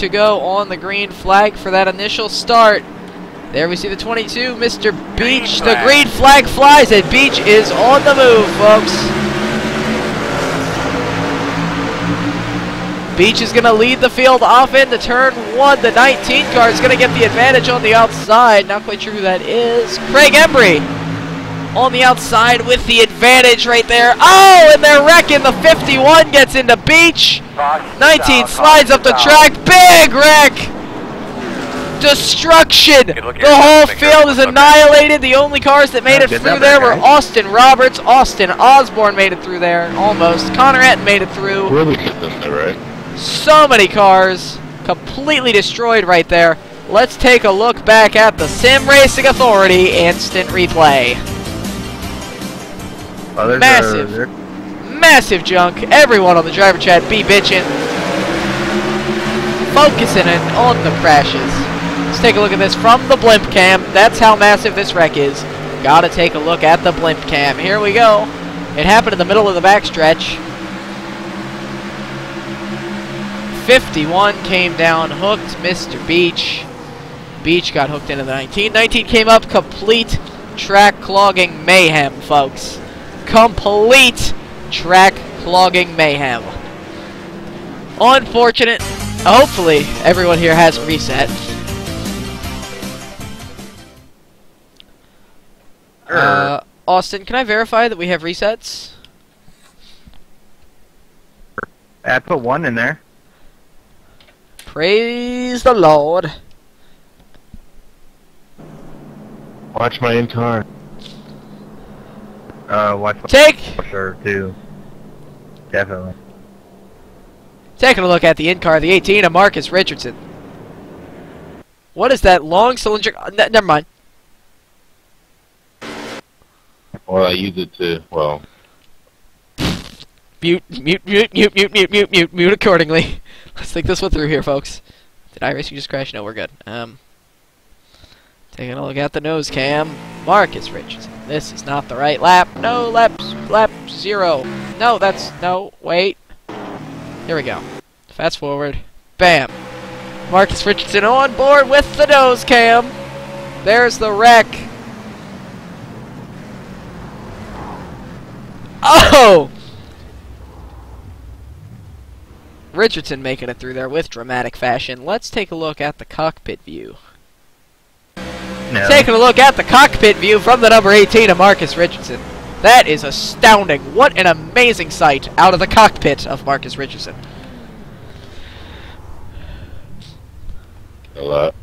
to go on the green flag for that initial start. There we see the 22, Mr. Beach. The green flag flies, and Beach is on the move, folks. Beach is going to lead the field off into turn 1. The 19 car is going to get the advantage on the outside. Not quite sure who that is. Craig Embry on the outside with the advantage right there. Oh, and they're wrecking. The 51 gets into Beach. 19 slides up the track. Big wreck. Destruction. The whole field is annihilated. The only cars that made it through there were Austin Roberts. Austin Osborne made it through there. Almost. Connor Etten made it through. Really get them there, right? So many cars completely destroyed right there. Let's take a look back at the Sim Racing Authority instant replay. Oh, Massive junk. Everyone on the driver chat be bitching. Focusing in on the crashes. Let's take a look at this from the blimp cam. That's how massive this wreck is. Gotta take a look at the blimp cam. Here we go. It happened in the middle of the backstretch. 51 came down, hooked Mr. Beach. Beach got hooked into the 19. 19 came up, complete track clogging mayhem, folks. Complete track clogging mayhem. Unfortunate. Hopefully, everyone here has reset. Austin, can I verify that we have resets? I put 1 in there. Praise the Lord. Watch my in-car. Watch my Take. Sure, too. Definitely. Taking a look at the in-car, the 18 of Marcus Richardson. What is that long cylindric? Never mind. Well, I use it to, well... Mute accordingly. Let's think this one through here, folks. Did iRacing just crash? No, we're good. Taking a look at the nose cam. Marcus Richardson. This is not the right lap. No, lap 0. No, no, wait. Here we go. Fast forward. Bam. Marcus Richardson on board with the nose cam. There's the wreck. Oh! Richardson making it through there with dramatic fashion. Let's take a look at the cockpit view. No. Taking a look at the cockpit view from the number 18 of Marcus Richardson. That is astounding. What an amazing sight out of the cockpit of Marcus Richardson. A lot.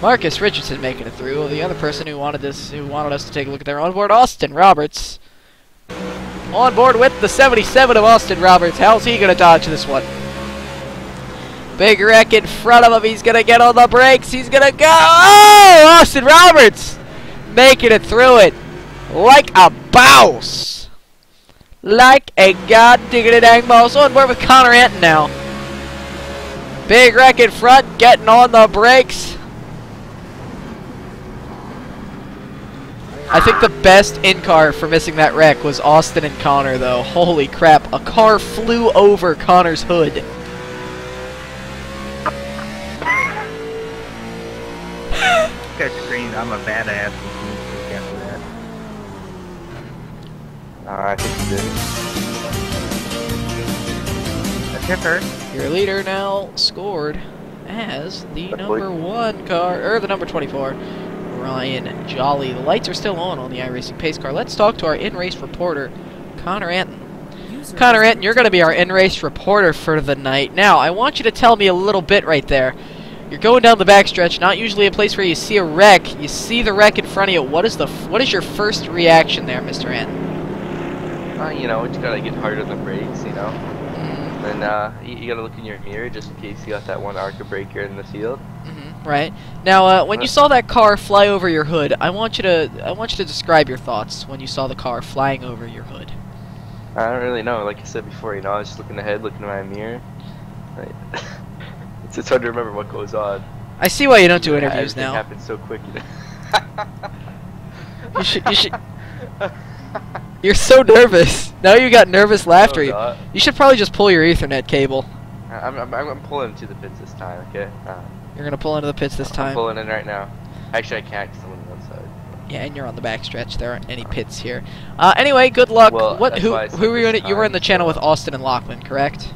Marcus Richardson making it through. The other person who wanted us to take a look at their onboard, Austin Roberts. On board with the 77 of Austin Roberts. How's he gonna dodge this one? Big wreck in front of him. He's gonna get on the brakes. He's gonna go. Oh, Austin Roberts making it through it like a bouse, like a god diggity dang mouse. On board with Connor Etten now. Big wreck in front, getting on the brakes. I think the best in-car for missing that wreck was Austin and Connor, though. Holy crap, a car flew over Connor's hood. Catch screen, I'm a badass. After that. I think you did. That's your turn. Your leader now scored as the number 1 car, or the number 24. Ryan Jolly. The lights are still on the iRacing pace car. Let's talk to our in-race reporter, Connor Etten. Connor Etten, you're going to be our in-race reporter for the night. Now, I want you to tell me a little bit right there. You're going down the backstretch, not usually a place where you see a wreck. You see the wreck in front of you. What is your first reaction there, Mr. Etten? You know, you gotta get hard on the brakes, you know. And you gotta look in your mirror just in case you got that one ARCA breaker in the field. Right. Now, when you saw that car fly over your hood, I want you to describe your thoughts when you saw the car flying over your hood. I don't really know. Like I said before, you know, I was just looking ahead, looking in my mirror. Like, it's hard to remember what goes on. I see why you don't do interviews now. now. It happens so quick. You should. You're so nervous. Now you got nervous laughter. No, You should probably just pull your Ethernet cable. I'm pulling to the pits this time, okay? You're gonna pull into the pits this I'm time. pulling in right now. Actually, I can't because I'm on the outside. Yeah, and you're on the backstretch. There aren't any pits here. Anyway, good luck. Well, that's Who why I said were you in this it? You were in the time, channel so- with Austin and Lachlan, correct?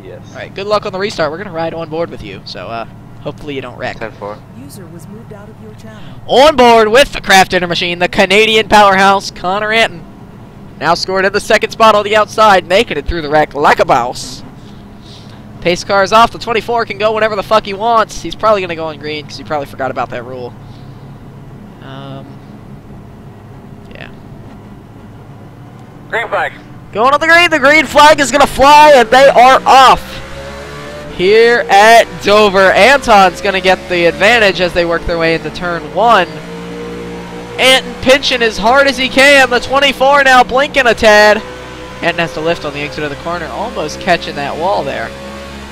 Yes. All right. Good luck on the restart. We're gonna ride on board with you. So hopefully you don't wreck. 10-4. User was moved out of your channel. On board with the Craft Dinner Machine, the Canadian powerhouse, Connor Anton. Now scored in the second spot on the outside, making it through the wreck like a boss. Pace car is off. The 24 can go whenever the fuck he wants. He's probably going to go on green because he probably forgot about that rule. Yeah. Green flag. Going on the green. The green flag is going to fly, and they are off. Here at Dover, Anton's going to get the advantage as they work their way into turn 1. Anton pinching as hard as he can. The 24 now blinking a tad. Anton has to lift on the exit of the corner, almost catching that wall there.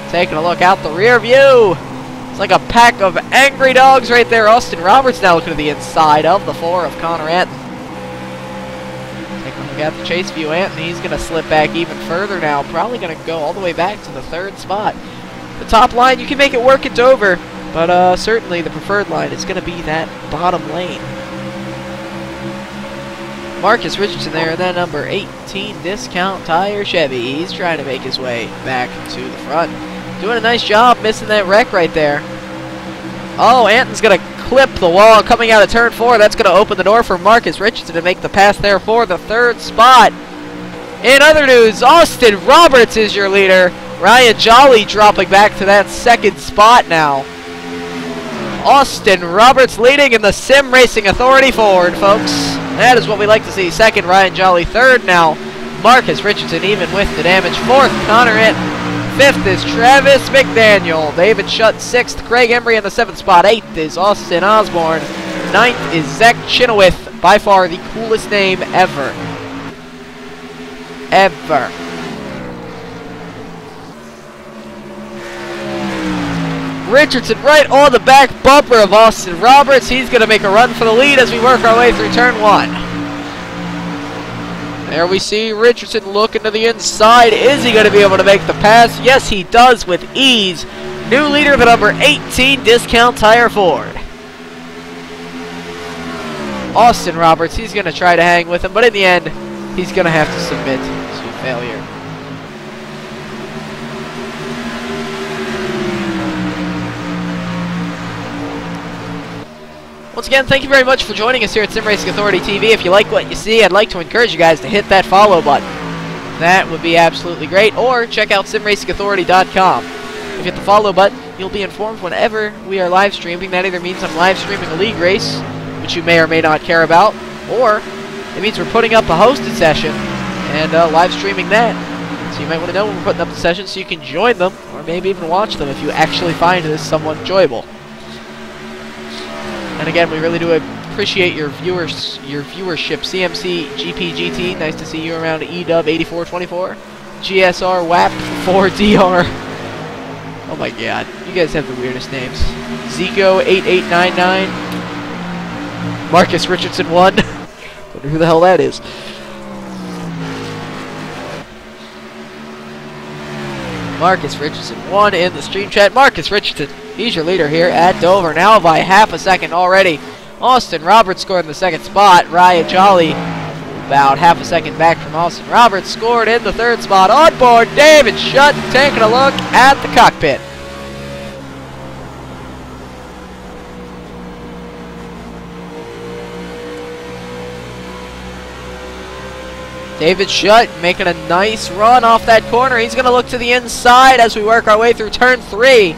Taking a look out the rear view. It's like a pack of angry dogs right there. Austin Roberts now looking to the inside of the 4 of Connor Anton. Taking a look at the chase view. Anton, he's going to slip back even further now. Probably going to go all the way back to the 3rd spot. The top line, you can make it work at Dover, but certainly the preferred line is going to be that bottom lane. Marcus Richardson there, and then number 18, Discount Tire Chevy. He's trying to make his way back to the front. Doing a nice job missing that wreck right there. Oh, Anton's going to clip the wall coming out of turn 4. That's going to open the door for Marcus Richardson to make the pass there for the 3rd spot. In other news, Austin Roberts is your leader. Ryan Jolly dropping back to that 2nd spot now. Austin Roberts leading in the Sim Racing Authority Ford, folks. That is what we like to see. 2nd, Ryan Jolly. 3rd now, Marcus Richardson, even with the damage. 4th, Connor Anton. 5th is Travis McDaniel. David Shutt. 6th, Craig Embry in the 7th spot. 8th is Austin Osborne. 9th is Zach Chenoweth. By far the coolest name ever. Ever. Richardson right on the back bumper of Austin Roberts. He's going to make a run for the lead as we work our way through turn 1. There we see Richardson looking to the inside. Is he going to be able to make the pass? Yes, he does with ease. New leader, the number 18, Discount Tire Ford. Austin Roberts, he's going to try to hang with him, but in the end, he's going to have to submit to failure. Once again, thank you very much for joining us here at Sim Racing Authority TV. If you like what you see, I'd like to encourage you guys to hit that follow button. That would be absolutely great. Or check out simracingauthority.com. If you hit the follow button, you'll be informed whenever we are live streaming. That either means I'm live streaming a league race, which you may or may not care about, or it means we're putting up a hosted session and live streaming that. So you might want to know when we're putting up the sessions so you can join them, or maybe even watch them if you actually find this somewhat enjoyable. And again, we really do appreciate your viewership. CMC GPGT, nice to see you around. EDub 8424, GSR WAP 4DR. Oh my god, you guys have the weirdest names. Zico 8899, Marcus Richardson 1. Wonder who the hell that is. Marcus Richardson 1 in the stream chat. Marcus Richardson, he's your leader here at Dover. Now by half a second already. Austin Roberts scored in the 2nd spot. Ryan Jolly about half a second back from Austin Roberts. Scored in the 3rd spot. On board, David Shutt taking a look at the cockpit. David Shutt making a nice run off that corner. He's going to look to the inside as we work our way through turn 3.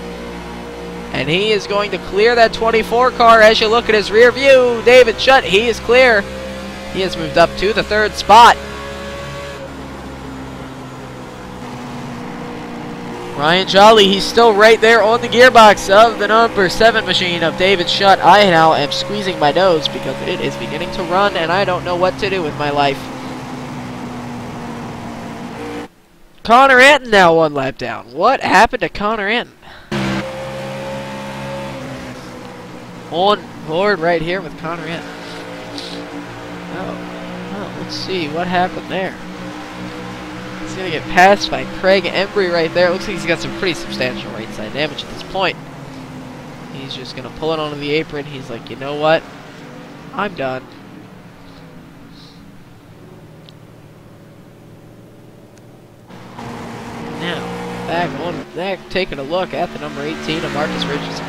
And he is going to clear that 24 car as you look at his rear view. David Shutt, he is clear. He has moved up to the 3rd spot. Ryan Jolly, he's still right there on the gearbox of the number 7 machine of David Shutt. I now am squeezing my nose because it is beginning to run and I don't know what to do with my life. Connor Anton now 1 lap down. What happened to Connor Anton? On board right here with Connor Anton. Oh, let's see what happened there. He's gonna get passed by Craig Embry right there. Looks like he's got some pretty substantial right side damage at this point. He's just gonna pull it onto the apron. He's like, you know what? I'm done. Now, back taking a look at the number 18 of Marcus Richardson.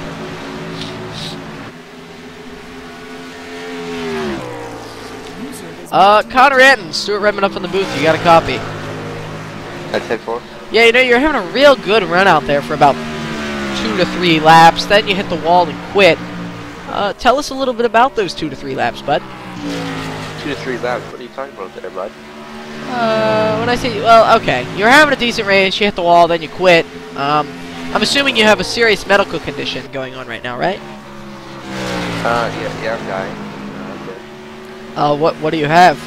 Connor Anton, Stuart Redmond up in the booth. You got a copy. That's 10-4. Yeah, you know, you're having a real good run out there for about 2 to 3 laps. Then you hit the wall and quit. Tell us a little bit about those 2 to 3 laps, bud. 2 to 3 laps. What are you talking about there, bud? When I say, well, okay, you're having a decent race, you hit the wall, then you quit. I'm assuming you have a serious medical condition going on right now, right? Yeah, I'm dying. What do you have?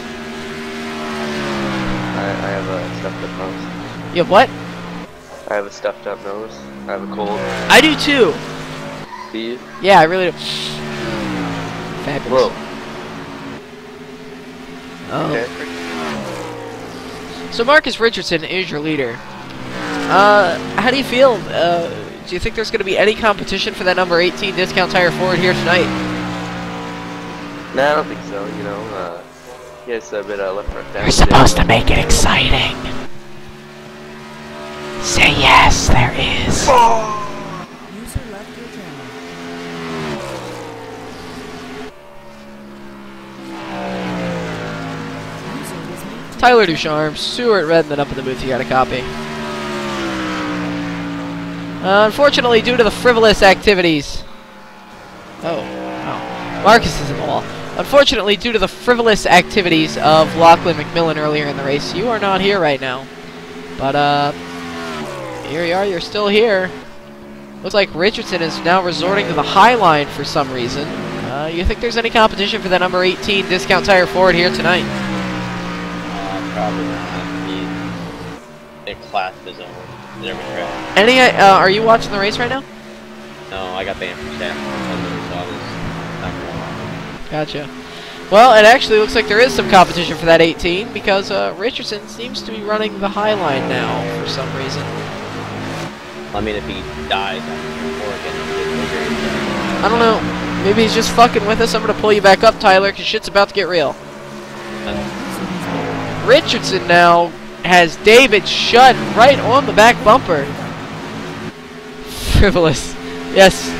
I have a stuffed up nose. You have what? I have a stuffed up nose. I have a cold. I do too. Do you? Yeah, I really do. Fabulous. Whoa. Oh. Okay. So Marcus Richardson is your leader. How do you feel? Do you think there's going to be any competition for that number 18 discount tire Ford here tonight? No, I don't think so. You know, he has a bit of left front down. You're supposed to make it exciting. Say yes, there is. User left your channel. User was moved to Tyler Ducharme, Stuart Redmond up in the booth. You got a copy. Unfortunately, due to the frivolous activities... Oh. Marcus is in the wall. Unfortunately, due to the frivolous activities of Lachlan McMillan earlier in the race, you are not here right now. But, here you are, you're still here. Looks like Richardson is now resorting to the high line for some reason. You think there's any competition for that number 18 discount tire Ford here tonight? Probably not. It classed his own. Never tried. Any, are you watching the race right now? No, I got banned from chat. I literally saw this. Gotcha. Well, it actually looks like there is some competition for that 18 because Richardson seems to be running the high line now for some reason. I mean, if he dies before again, I don't know. Maybe he's just fucking with us. I'm going to pull you back up, Tyler, because shit's about to get real. Richardson now has David shut right on the back bumper. Frivolous. Yes.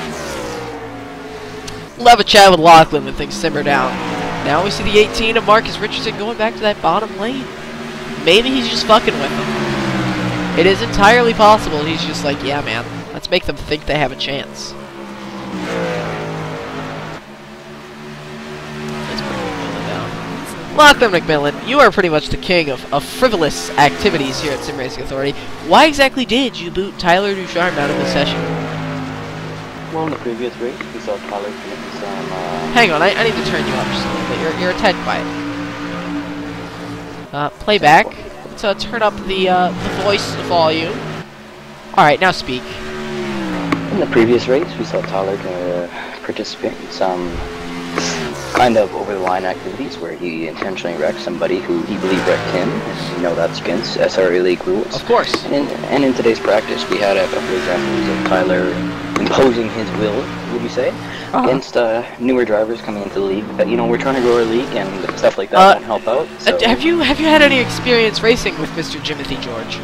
We'll have a chat with Lachlan when things simmer down. Now we see the 18 of Marcus Richardson going back to that bottom lane. Maybe he's just fucking with them. It is entirely possible he's just like, yeah, man, let's make them think they have a chance. Let's put McMillan down. Lachlan McMillan, you are pretty much the king of frivolous activities here at Sim Racing Authority. Why exactly did you boot Tyler Ducharme out of the session? Well, in the previous race, we saw Tyler commit some, Hang on, I need to turn you up just a little bit. You're a tad quiet. Playback. Let's turn up the voice volume. Alright, now speak. In the previous race, we saw Tyler participate in some kind of over-the-line activities where he intentionally wrecked somebody who he believed wrecked him. And you know that's against SRA League rules. Of course. And in today's practice, we had a couple examples of Tyler imposing his will, would you say, against newer drivers coming into the league. But, you know, we're trying to grow our league, and stuff like that won't help out. So. Have you had any experience racing with Mr. Jimothy George?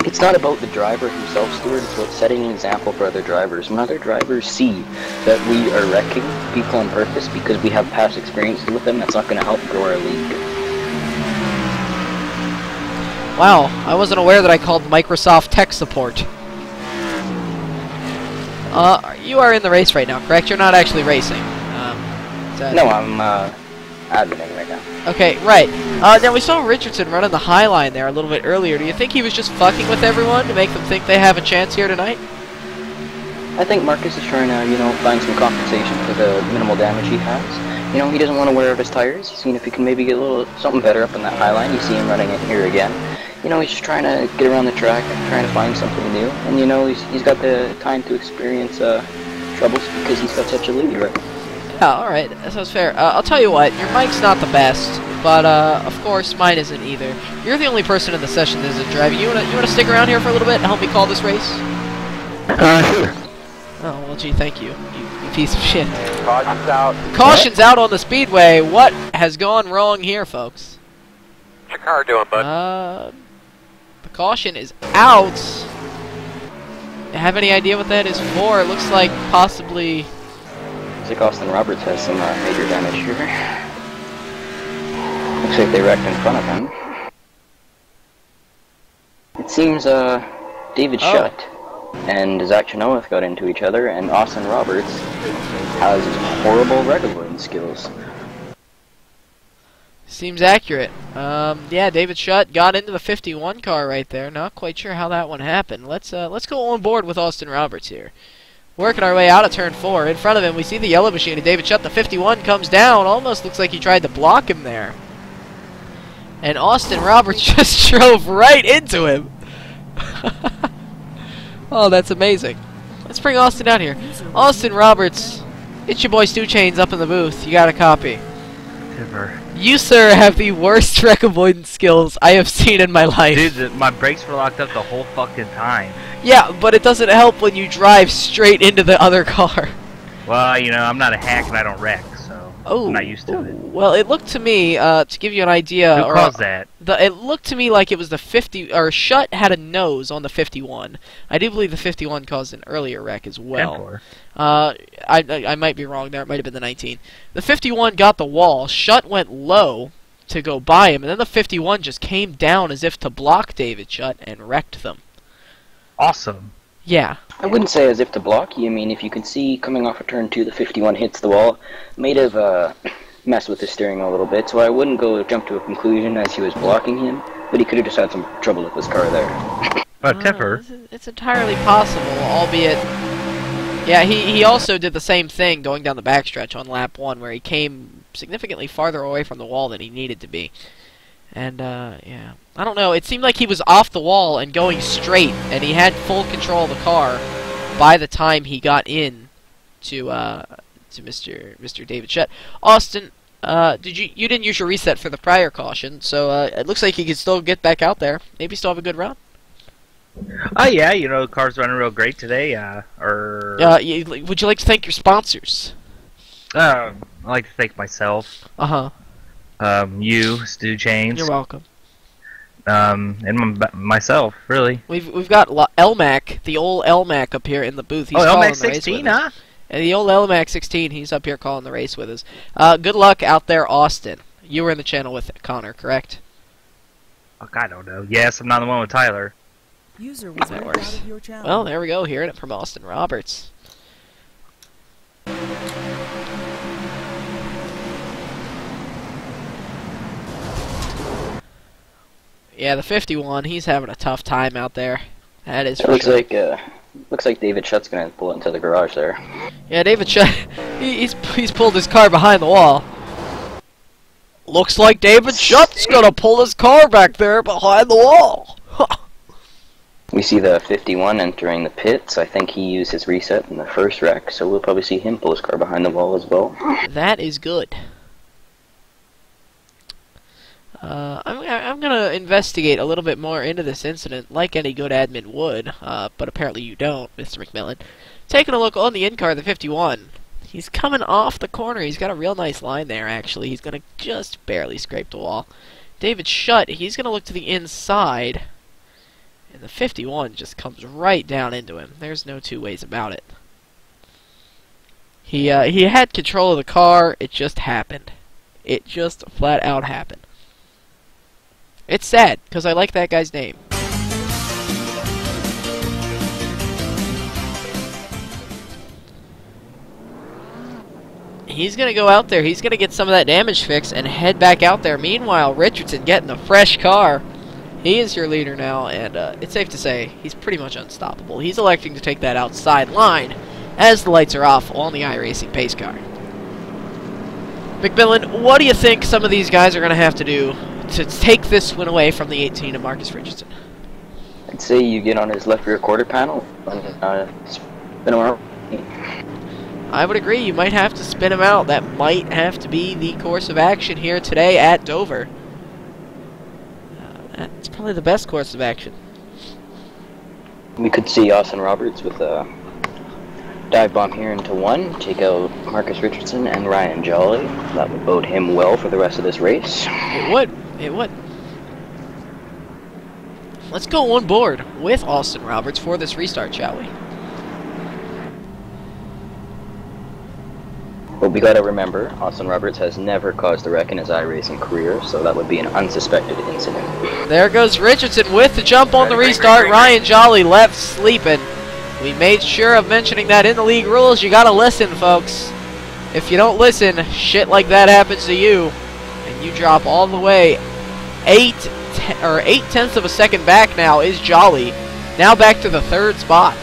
It's not about the driver himself, Stuart. It's about setting an example for other drivers. When other drivers see that we are wrecking people on purpose because we have past experiences with them, that's not going to help grow our league. Wow, I wasn't aware that I called Microsoft tech support. You are in the race right now, correct? You're not actually racing. No, I'm adminning right now. Okay, right. Now we saw Richardson running the high line there a little bit earlier. Do you think he was just fucking with everyone to make them think they have a chance here tonight? I think Marcus is trying to, you know, find some compensation for the minimal damage he has. You know, he doesn't want to wear out his tires. He's seeing if he can maybe get a little something better up in that high line. You see him running it here again. You know, he's just trying to get around the track and trying to find something new. And, you know, he's got the time to experience troubles because he's got such a lead right now. Yeah, alright, that sounds fair. I'll tell you what, your mic's not the best. but of course mine isn't either. You're the only person in the session that isn't driving. You wanna stick around here for a little bit and help me call this race? Sure. Oh well, gee, thank you, you piece of shit. Caution's out. Caution's out on the speedway. What has gone wrong here, folks? What's your car doing, bud? The caution is out. Have any idea what that is for? It looks like possibly. Looks like Austin Roberts has some major damage here. Looks like they wrecked in front of him. It seems David Shutt and Zach Chenoweth got into each other, and Austin Roberts has horrible regular skills. Seems accurate. Yeah, David Shutt got into the 51 car right there. Not quite sure how that one happened. Let's go on board with Austin Roberts here. Working our way out of turn 4. In front of him, we see the yellow machine of David Shutt. The 51 comes down. Almost looks like he tried to block him there. And Austin Roberts just drove right into him. Oh, that's amazing. Let's bring Austin down here. Austin Roberts, it's your boy Stu Chains up in the booth. You got a copy. Tipper. You, sir, have the worst wreck avoidance skills I have seen in my life. Dude, my brakes were locked up the whole fucking time. Yeah, but it doesn't help when you drive straight into the other car. Well, you know, I'm not a hack and I don't wreck, so I'm not used to it. Well, it looked to me, to give you an idea... Who caused that? It looked to me like it was the 50... Or Shutt had a nose on the 51. I do believe the 51 caused an earlier wreck as well. I might be wrong there. It might have been the 19. The 51 got the wall. Shutt went low to go by him, and then the 51 just came down as if to block David Shutt and wrecked them. Awesome. Yeah. I wouldn't say as if to block you. I mean, if you can see coming off of turn 2, the 51 hits the wall. May have messed with the steering a little bit, so I wouldn't go jump to a conclusion as he was blocking him. But he could have just had some trouble with his car there. Tipper. It's entirely possible, albeit... Yeah, he also did the same thing going down the backstretch on lap 1, where he came significantly farther away from the wall than he needed to be. And, yeah. I don't know, it seemed like he was off the wall and going straight, and he had full control of the car by the time he got in to Mr. David Shutt. Austin, you didn't use your reset for the prior caution, so it looks like you can still get back out there. Maybe still have a good run. Oh yeah, you know, the car's running real great today. Would you like to thank your sponsors? I like to thank myself. You, Stu Chains. You're welcome. And myself, really. We've got Elmac, the old Elmac, up here in the booth. He's Elmac 16, huh? And the old Elmac 16, he's up here calling the race with us. Good luck out there, Austin. You were in the channel with Connor, correct? Fuck, I don't know. Yes, I'm not the one with Tyler. User was That moved works. out of your channel. Well, there we go, hearing it from Austin Roberts. Yeah, the 51, he's having a tough time out there. That is for sure. Looks like David Shutt's gonna pull it into the garage there. Yeah, David Shutt, he's pulled his car behind the wall. Looks like David Shutt's gonna pull his car back there behind the wall. We see the 51 entering the pits. I think he used his reset in the first wreck, so we'll probably see him pull his car behind the wall as well. That is good. I'm gonna investigate a little bit more into this incident, like any good admin would, but apparently you don't, Mr. McMillan. Taking a look on the in-car, the 51. He's coming off the corner. He's got a real nice line there, actually. He's gonna just barely scrape the wall. David Shutt, he's gonna look to the inside, and the 51 just comes right down into him. There's no two ways about it. He had control of the car. It just happened. It just flat out happened. It's sad, because I like that guy's name. He's going to go out there. He's going to get some of that damage fixed and head back out there. Meanwhile, Richardson getting a fresh car. He is your leader now, and it's safe to say he's pretty much unstoppable. He's electing to take that outside line as the lights are off on the iRacing pace car. McMillan, what do you think some of these guys are going to have to do to take this win away from the 18 of Marcus Richardson? I'd say you get on his left rear quarter panel and spin him around. I would agree. You might have to spin him out. That might have to be the course of action here today at Dover. That's probably the best course of action. We could see Austin Roberts with a dive bomb here into 1, take out Marcus Richardson and Ryan Jolly. That would bode him well for the rest of this race. It would. It would. Let's go on board with Austin Roberts for this restart, shall we? But we gotta remember, Austin Roberts has never caused a wreck in his iRacing career, so that would be an unsuspected incident. There goes Richardson with the jump on the restart. Ryan Jolly left sleeping. We made sure of mentioning that in the league rules. You gotta listen, folks. If you don't listen, shit like that happens to you, and you drop all the way 8/10 of a second back. Now is Jolly. Now back to the 3rd spot.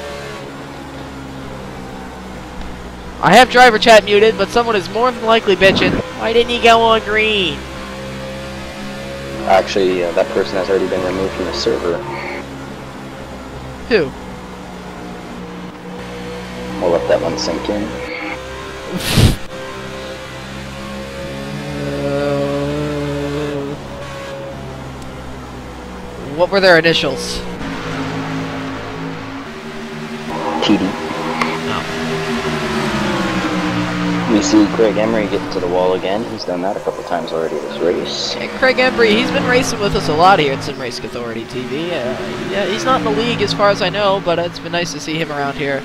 I have driver chat muted, but someone is more than likely bitching. Why didn't he go on green? Actually, that person has already been removed from the server. Who? We'll let that one sink in. What were their initials? TD. We see Craig Emery get to the wall again. He's done that a couple times already this race. And Craig Emery, he's been racing with us a lot here at Sim Racing Authority TV. Yeah, he's not in the league as far as I know, but it's been nice to see him around here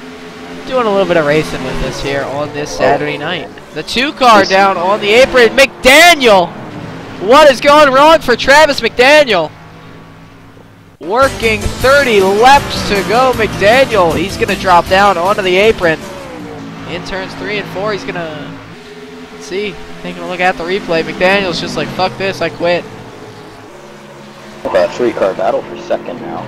doing a little bit of racing with us here on this Saturday night. The 2-car down on the apron. McDaniel! What is going wrong for Travis McDaniel? Working 30 laps to go, McDaniel. He's going to drop down onto the apron. In turns 3 and 4, he's going to, let's see, taking a look at the replay. McDaniel's just like, fuck this, I quit. A 3-car battle for second now.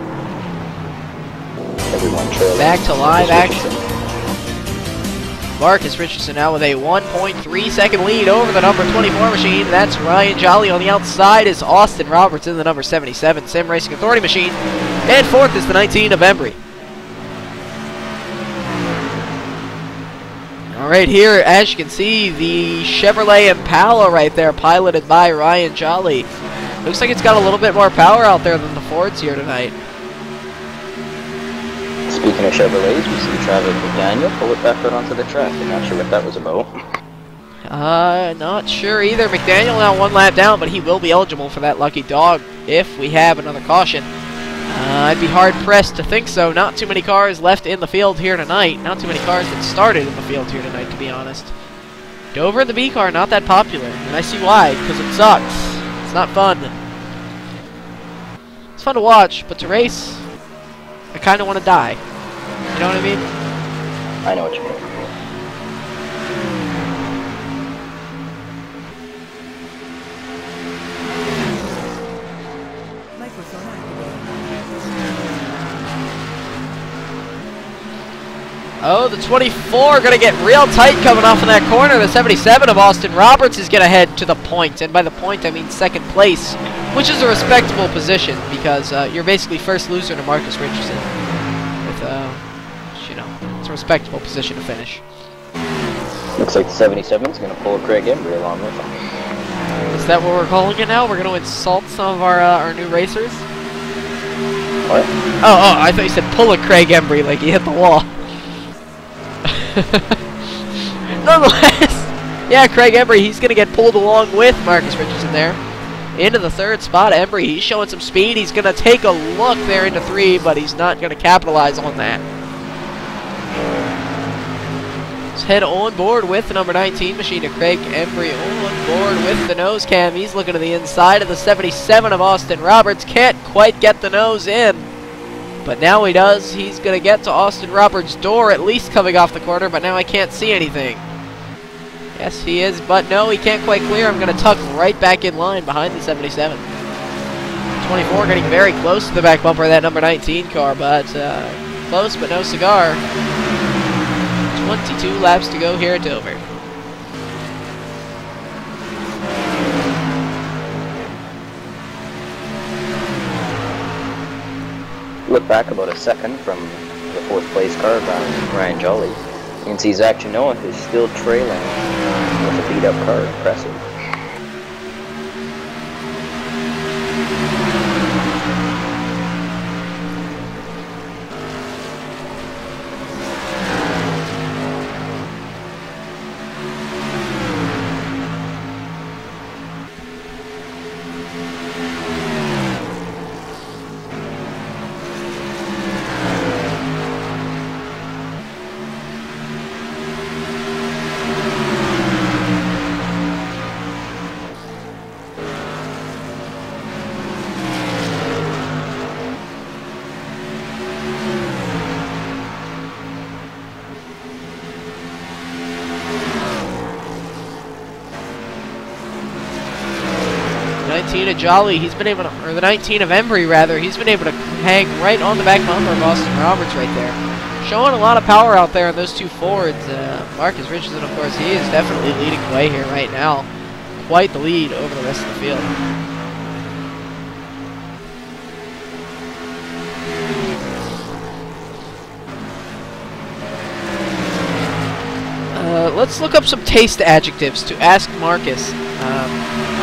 Everyone trailing. Back to live Marcus action. Richardson. Marcus Richardson now with a 1.3 second lead over the number 24 machine. That's Ryan Jolly. On the outside is Austin Roberts in the number 77 Sim Racing Authority machine. And 4th is the 19 of Embry. Alright, here, as you can see, the Chevrolet Impala right there, piloted by Ryan Jolly. Looks like it's got a little bit more power out there than the Fords here tonight. Speaking of Chevrolets, we see Travis McDaniel pull it back out onto the track. I'm not sure what that was about. Not sure either. McDaniel now 1 lap down, but he will be eligible for that lucky dog if we have another caution. I'd be hard-pressed to think so. Not too many cars left in the field here tonight. Not too many cars that started in the field here tonight, to be honest. Dover and the B car, not that popular. And I see why, because it sucks. It's not fun. It's fun to watch, but to race, I kind of want to die. You know what I mean? I know what you mean. Microphone activated. Oh, the 24 going to get real tight coming off in that corner. The 77 of Austin Roberts is going to head to the point. And by the point, I mean 2nd place, which is a respectable position because you're basically first loser to Marcus Richardson. With, you know, it's a respectable position to finish. Looks like the 77 is going to pull Craig Embry along with him. Is that what we're calling it now? We're going to insult some of our new racers? What? Oh, I thought you said pull a Craig Embry like he hit the wall. Nonetheless, yeah, Craig Embry, he's going to get pulled along with Marcus Richardson there. Into the 3rd spot, Embry, he's showing some speed. He's going to take a look there into 3, but he's not going to capitalize on that. Let's head on board with the number 19 machine to Craig Embry. On board with the nose cam. He's looking to the inside of the 77 of Austin Roberts. Can't quite get the nose in. But now he does. He's going to get to Austin Roberts' door, at least coming off the corner, but now I can't see anything. Yes, he is, but no, he can't quite clear. I'm going to tuck right back in line behind the 77. 24 getting very close to the back bumper of that number 19 car, but close but no cigar. 22 laps to go here at Dover. Look back about a second from the 4th place car, Ryan Jolly. You can see Zach Genoa is still trailing with a beat-up car. Impressive. 19 of Jolly, he's been able to, or the 19 of Embry rather, he's been able to hang right on the back bumper of Austin Roberts right there. Showing a lot of power out there in those two Fords. Marcus Richardson, of course, he is definitely leading the way here right now. Quite the lead over the rest of the field. Let's look up some taste adjectives to ask Marcus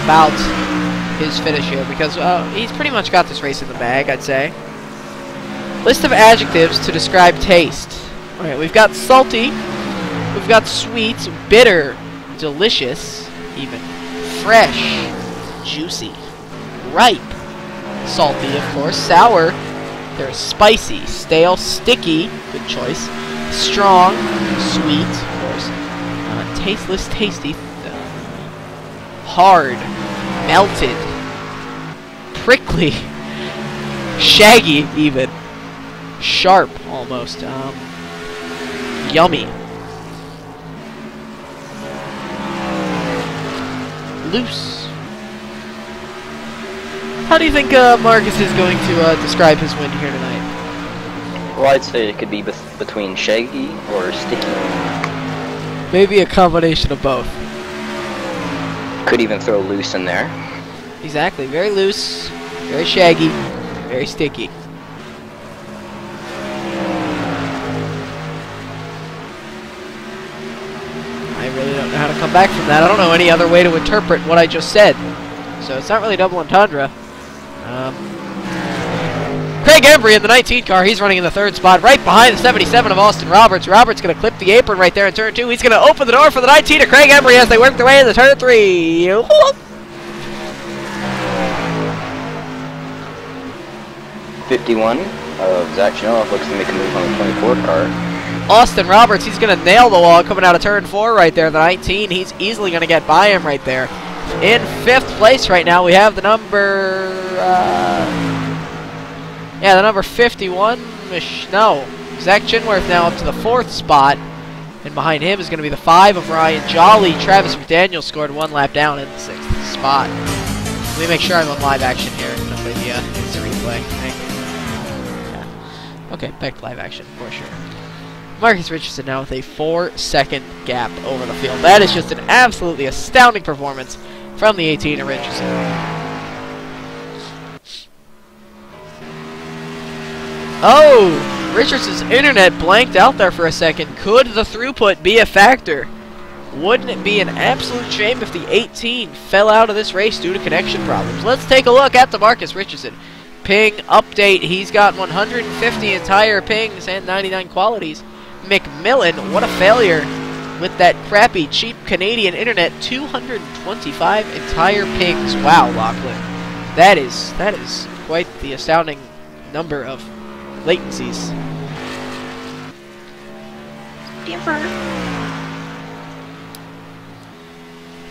about his finish here, because he's pretty much got this race in the bag, I'd say. List of adjectives to describe taste. Alright, we've got salty, we've got sweet, bitter, delicious, even, fresh, juicy, ripe, salty, of course, sour, there's spicy, stale, sticky, good choice, strong, sweet, of course, tasteless, tasty, hard, melted, prickly, shaggy even, sharp almost, yummy, loose. How do you think Marcus is going to describe his win here tonight? Well, I'd say it could be between shaggy or sticky. Maybe a combination of both. Could even throw loose in there. Exactly, very loose, very shaggy, very sticky. I really don't know how to come back from that. I don't know any other way to interpret what I just said. So it's not really double entendre. Craig Embry in the 19 car. He's running in the third spot, right behind the 77 of Austin Roberts. Roberts going to clip the apron right there in turn 2. He's going to open the door for the 19 of Craig Embry as they work their way into turn 3. 51 of Zach Genoa looks to make a move on the 24 car. Austin Roberts, he's going to nail the wall coming out of turn 4 right there. The 19, he's easily going to get by him right there. In 5th place right now, we have the number... the number 51. No. Zach Chinworth now up to the 4th spot. And behind him is going to be the 5 of Ryan Jolly. Travis McDaniel scored 1 lap down in the 6th spot. Let me make sure I'm on live action here. I'm going to play the instant replay. Yeah. Okay, back to live action for sure. Marcus Richardson now with a 4-second gap over the field. That is just an absolutely astounding performance from the 18 of Richardson. Oh! Richardson's internet blanked out there for a second. Could the throughput be a factor? Wouldn't it be an absolute shame if the 18 fell out of this race due to connection problems? Let's take a look at the Marcus Richardson ping update. He's got 150 entire pings and 99 qualities. McMillan, what a failure with that crappy, cheap Canadian internet. 225 entire pings. Wow, Lachlan. That is quite the astounding number of latencies.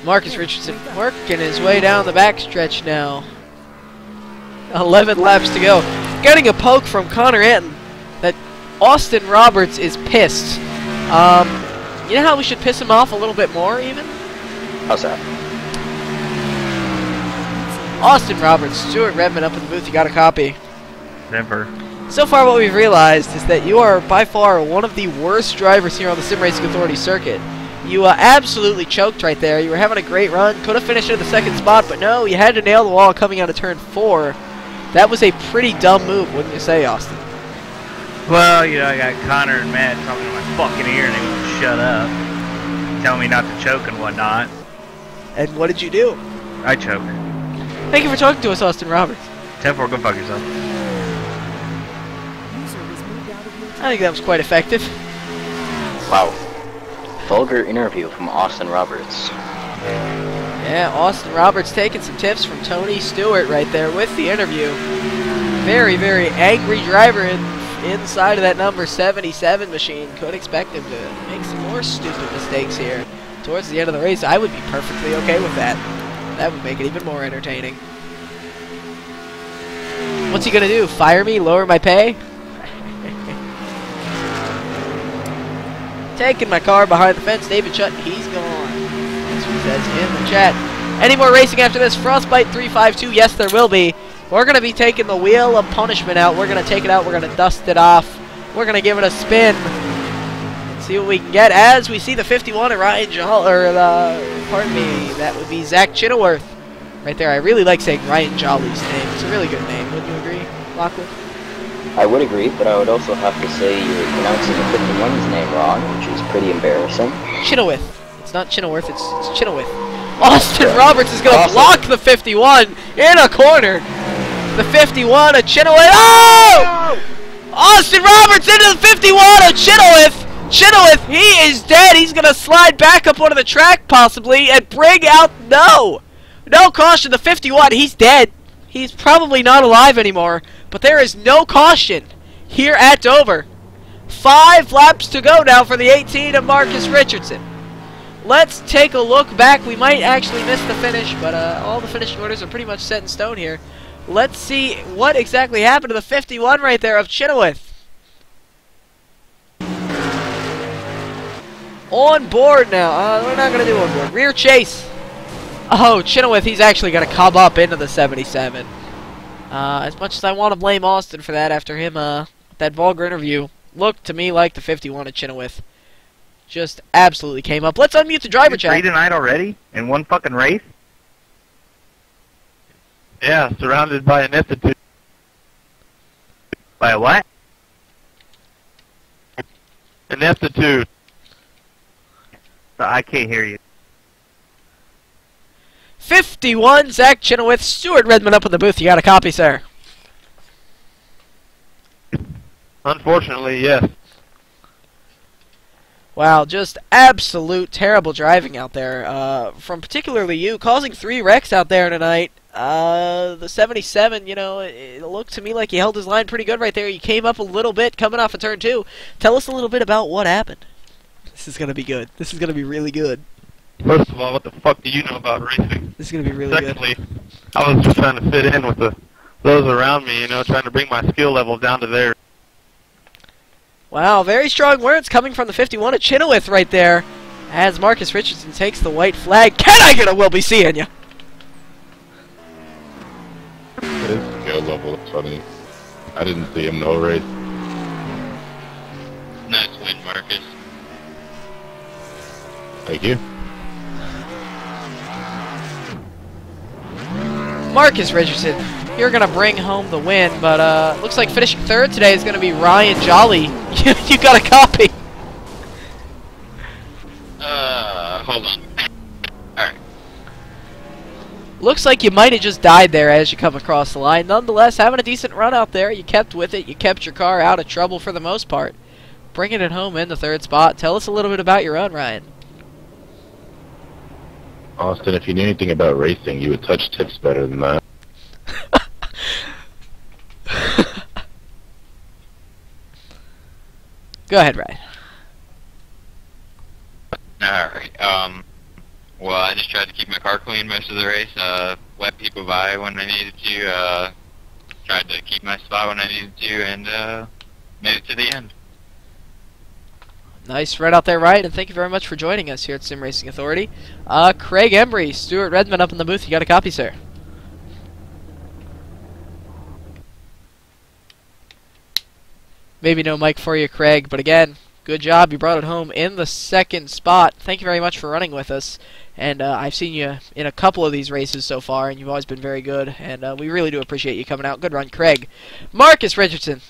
Marcus Richardson working his way down the backstretch now. 11 laps to go. Getting a poke from Connor Anton that Austin Roberts is pissed. You know how we should piss him off a little bit more even? How's that? Austin Roberts, Stuart Redmond up in the booth, you got a copy. Never. So far what we've realized is that you are by far one of the worst drivers here on the Sim Racing Authority circuit. You absolutely choked right there. You were having a great run. Could have finished in the 2nd spot, but no, you had to nail the wall coming out of turn 4. That was a pretty dumb move, wouldn't you say, Austin? Well, you know, I got Connor and Matt talking to my fucking ear and they won't shut up. Telling me not to choke and whatnot. And what did you do? I choke. Thank you for talking to us, Austin Roberts. 10-4, go fuck yourself. I think that was quite effective. Wow. Vulgar interview from Austin Roberts. Yeah, Austin Roberts taking some tips from Tony Stewart right there with the interview. Very, very angry driver inside of that number 77 machine. Could expect him to make some more stupid mistakes here towards the end of the race. I would be perfectly okay with that. That would make it even more entertaining. What's he gonna do? Fire me? Lower my pay? Taking my car behind the fence. David Chutton, he's gone. That's what he says in the chat. Any more racing after this? Frostbite 352, yes there will be. We're going to be taking the wheel of punishment out. We're going to take it out. We're going to dust it off. We're going to give it a spin. See what we can get as we see the 51 of Ryan Jolly, pardon me, that would be Zach Chitterworth. Right there. I really like saying Ryan Jolly's name. It's a really good name. Wouldn't you agree, Lockwood? I would agree, but I would also have to say you're pronouncing the 51's name wrong, which is pretty embarrassing. Chitterworth. It's not Chitterworth, it's Chitterworth. Austin Roberts is going to block the 51 in a corner. The 51 of Chitterworth. Oh! Austin Roberts into the 51 of Chitterworth. Chitterworth, he is dead. He's going to slide back up onto the track possibly and bring out, no caution. The 51, he's dead. He's probably not alive anymore. But there is no caution here at Dover. 5 laps to go now for the 18 of Marcus Richardson. Let's take a look back. We might actually miss the finish, but all the finishing orders are pretty much set in stone here. Let's see what exactly happened to the 51 right there of Chitterworth. On board now. We're not going to do on board. Rear chase. Oh, Chitterworth, he's actually going to come up into the 77. As much as I want to blame Austin for that after him, that vulgar interview, looked to me like the 51 of Chitterworth just absolutely came up. Let's unmute the driver chat. 3 tonight already? In one fucking race? Yeah, surrounded by an ineptitude. By a what? Ineptitude. I can't hear you. 51, Zach Chitterworth, Stuart Redmond up in the booth. You got a copy, sir? Unfortunately, yes. Wow, just absolute terrible driving out there. From particularly you, causing 3 wrecks out there tonight. The 77, you know, it looked to me like he held his line pretty good right there. You came up a little bit coming off of turn 2. Tell us a little bit about what happened. This is going to be good. This is going to be really good. First of all, what the fuck do you know about racing? This is going to be really Secondly, I was just trying to fit in with those around me, you know, trying to bring my skill level down to theirs. Wow, very strong words coming from the 51 of Chitterworth right there. As Marcus Richardson takes the white flag. Can I get a we'll be seeing ya? His skill level is funny. I didn't see him no race. Nice win, Marcus. Thank you. Marcus Richardson, you're going to bring home the win, but looks like finishing 3rd today is going to be Ryan Jolly. You got a copy. Hold on. Alright. Looks like you might have just died there as you come across the line. Nonetheless, having a decent run out there. You kept with it. You kept your car out of trouble for the most part. Bringing it home in the 3rd spot. Tell us a little bit about your run, Ryan. Austin, if you knew anything about racing, you would touch tips better than that. Go ahead, Ryan. Alright, well, I just tried to keep my car clean most of the race, let people by when I needed to, tried to keep my spot when I needed to, and, made it to the end. Nice run out there, Ryan, and thank you very much for joining us here at Sim Racing Authority. Craig Embry, Stuart Redmond up in the booth. You got a copy, sir? Maybe no mic for you, Craig, but again, good job. You brought it home in the 2nd spot. Thank you very much for running with us. And I've seen you in a couple of these races so far, and you've always been very good. And we really do appreciate you coming out. Good run, Craig. Marcus Richardson.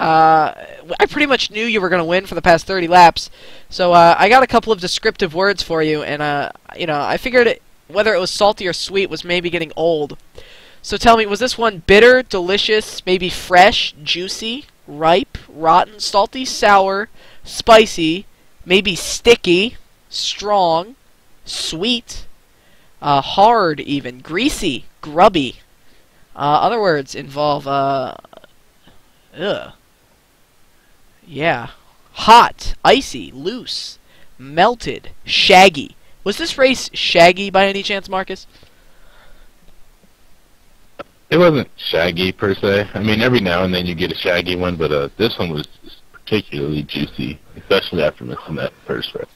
I pretty much knew you were going to win for the past 30 laps. So I got a couple of descriptive words for you, and you know, I figured whether it was salty or sweet was maybe getting old. So tell me, was this one bitter, delicious, maybe fresh, juicy, ripe, rotten, salty, sour, spicy, maybe sticky, strong, sweet, hard even, greasy, grubby? Other words involve, yeah. Hot, icy, loose, melted, shaggy. Was this race shaggy by any chance, Marcus? It wasn't shaggy per se. I mean, every now and then you get a shaggy one, but this one was particularly juicy, especially after missing that first wreck.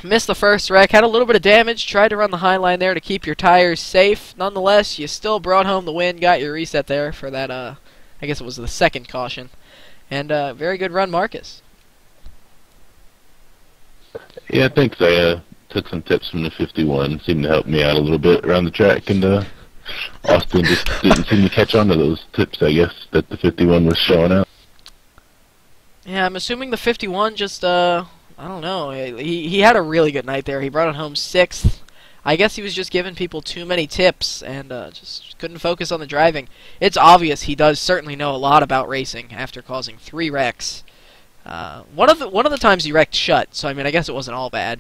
Missed the first wreck, had a little bit of damage, tried to run the high line there to keep your tires safe. Nonetheless, you still brought home the win, got your reset there for that, I guess it was the second caution. And very good run, Marcus. Yeah, thanks. I took some tips from the 51. Seemed to help me out a little bit around the track, and Austin just didn't seem to catch on to those tips, I guess, that the 51 was showing out. Yeah, I'm assuming the 51 just, I don't know. He had a really good night there. He brought it home 6th. I guess he was just giving people too many tips and just couldn't focus on the driving. It's obvious he does certainly know a lot about racing after causing 3 wrecks. One of the times he wrecked shut, so I mean I guess it wasn't all bad.